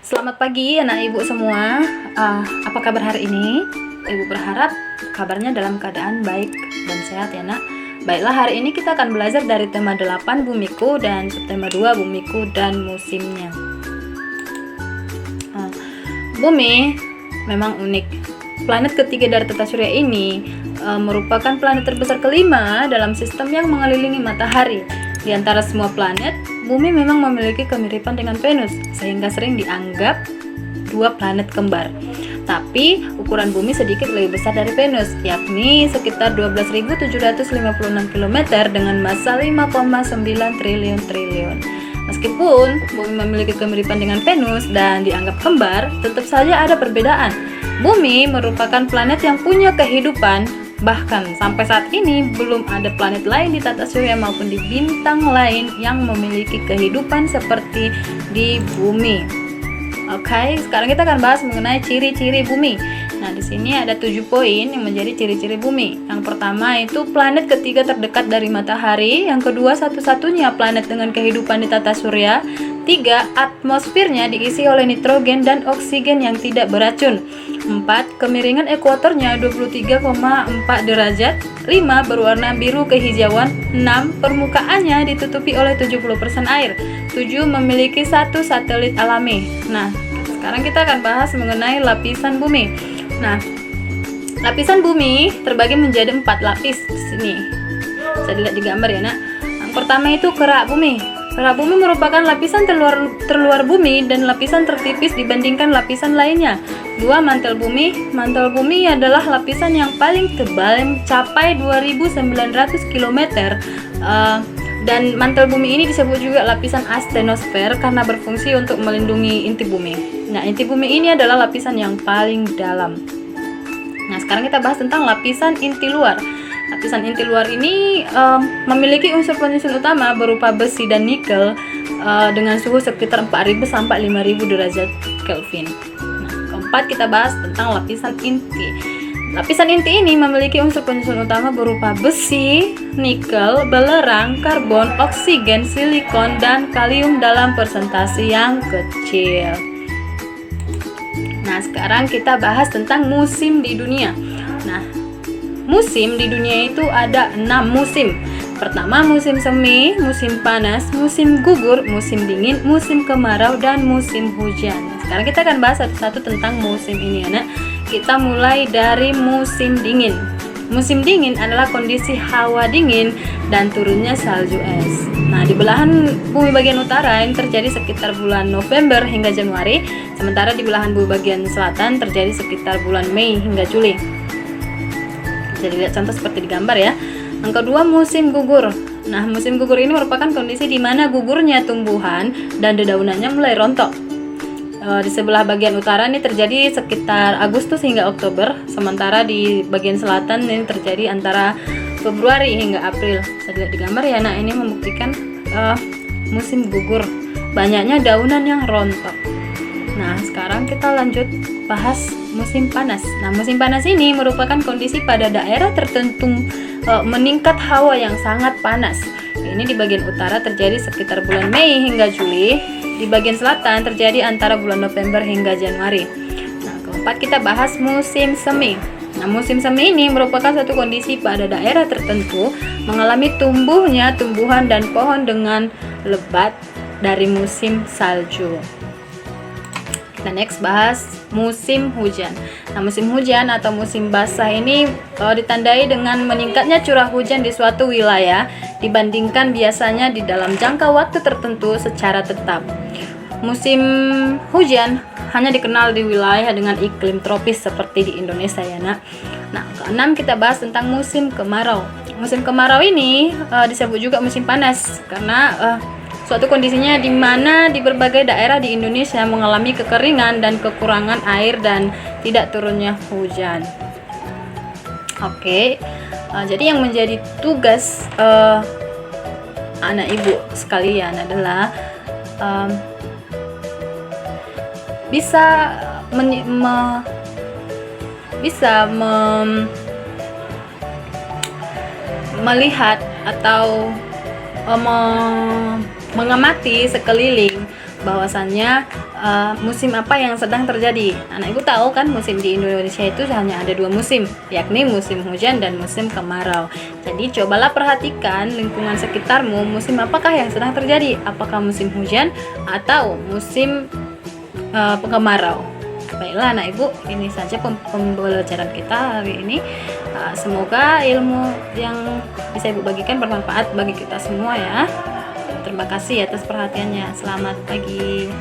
Selamat pagi anak ibu semua. Apa kabar hari ini? Ibu berharap kabarnya dalam keadaan baik dan sehat ya nak. Baiklah, hari ini kita akan belajar dari tema 8 bumiku dan subtema 2 bumiku dan musimnya. Bumi memang unik. Planet ketiga dari tata surya ini merupakan planet terbesar kelima dalam sistem yang mengelilingi matahari. Di antara semua planet, Bumi memang memiliki kemiripan dengan Venus, sehingga sering dianggap dua planet kembar. Tapi, ukuran Bumi sedikit lebih besar dari Venus, yakni sekitar 12.756 km dengan massa 5,9 triliun. Meskipun Bumi memiliki kemiripan dengan Venus dan dianggap kembar, tetap saja ada perbedaan. Bumi merupakan planet yang punya kehidupan. Bahkan sampai saat ini belum ada planet lain di tata surya maupun di bintang lain yang memiliki kehidupan seperti di Bumi. Oke, sekarang kita akan bahas mengenai ciri-ciri Bumi. Nah, di sini ada 7 poin yang menjadi ciri-ciri Bumi. Yang pertama itu planet ketiga terdekat dari matahari. Yang kedua, satu-satunya planet dengan kehidupan di tata surya. 3. Atmosfernya diisi oleh nitrogen dan oksigen yang tidak beracun. 4. Kemiringan ekuatornya 23,4 derajat. 5. Berwarna biru kehijauan. 6. Permukaannya ditutupi oleh 70% air. 7. Memiliki satu satelit alami. Nah, sekarang kita akan bahas mengenai lapisan Bumi. Nah, lapisan Bumi terbagi menjadi 4 lapis di sini. Bisa dilihat di gambar ya, nak. Yang pertama itu kerak Bumi. Kerak Bumi merupakan lapisan terluar Bumi dan lapisan tertipis dibandingkan lapisan lainnya. 2. Mantel Bumi. Mantel Bumi adalah lapisan yang paling tebal yang mencapai 2.900 km. Dan mantel Bumi ini disebut juga lapisan astenosfer karena berfungsi untuk melindungi inti Bumi. Nah, inti Bumi ini adalah lapisan yang paling dalam. Nah, sekarang kita bahas tentang lapisan inti luar. Lapisan inti luar ini memiliki unsur penyusun utama berupa besi dan nikel dengan suhu sekitar 4.000 sampai 5.000 derajat Kelvin. Nah, keempat kita bahas tentang lapisan inti. Lapisan inti ini memiliki unsur penyusun utama berupa besi, nikel, belerang, karbon, oksigen, silikon, dan kalium dalam persentase yang kecil. Nah, sekarang kita bahas tentang musim di dunia. Nah, musim di dunia itu ada 6 musim. Pertama, musim semi, musim panas, musim gugur, musim dingin, musim kemarau, dan musim hujan. Sekarang kita akan bahas satu-satu tentang musim ini, anak. Kita mulai dari musim dingin. Musim dingin adalah kondisi hawa dingin dan turunnya salju es. Nah, di belahan bumi bagian utara yang terjadi sekitar bulan November hingga Januari, sementara di belahan bumi bagian selatan terjadi sekitar bulan Mei hingga Juli. Bisa dilihat contoh seperti di gambar ya. Yang kedua, musim gugur. Nah, musim gugur ini merupakan kondisi di mana gugurnya tumbuhan dan dedaunannya mulai rontok. Di sebelah bagian utara ini terjadi sekitar Agustus hingga Oktober, sementara di bagian selatan ini terjadi antara Februari hingga April. Bisa dilihat di gambar ya. Nah, ini membuktikan musim gugur, banyaknya daunan yang rontok. Nah, sekarang kita lanjut bahas musim panas. Nah, musim panas ini merupakan kondisi pada daerah tertentu meningkat hawa yang sangat panas. Ini di bagian utara terjadi sekitar bulan Mei hingga Juli. Di bagian selatan terjadi antara bulan November hingga Januari. Nah, keempat kita bahas musim semi. Nah, musim semi ini merupakan suatu kondisi pada daerah tertentu mengalami tumbuhnya tumbuhan dan pohon dengan lebat dari musim salju. Kita next bahas musim hujan. Nah, musim hujan atau musim basah ini ditandai dengan meningkatnya curah hujan di suatu wilayah dibandingkan biasanya di dalam jangka waktu tertentu secara tetap. Musim hujan hanya dikenal di wilayah dengan iklim tropis seperti di Indonesia ya, nak. Nah, keenam kita bahas tentang musim kemarau. Musim kemarau ini disebut juga musim panas karena suatu kondisinya di mana di berbagai daerah di Indonesia mengalami kekeringan dan kekurangan air dan tidak turunnya hujan. Oke, jadi yang menjadi tugas anak ibu sekalian adalah melihat atau mengamati sekeliling bahwasannya musim apa yang sedang terjadi. Anak ibu tahu kan musim di Indonesia itu hanya ada 2 musim, yakni musim hujan dan musim kemarau. Jadi cobalah perhatikan lingkungan sekitarmu, musim apakah yang sedang terjadi, apakah musim hujan atau musim kemarau. Baiklah anak ibu, ini saja pembelajaran kita hari ini. Semoga ilmu yang bisa ibu bagikan bermanfaat bagi kita semua ya. Terima kasih atas perhatiannya. Selamat pagi.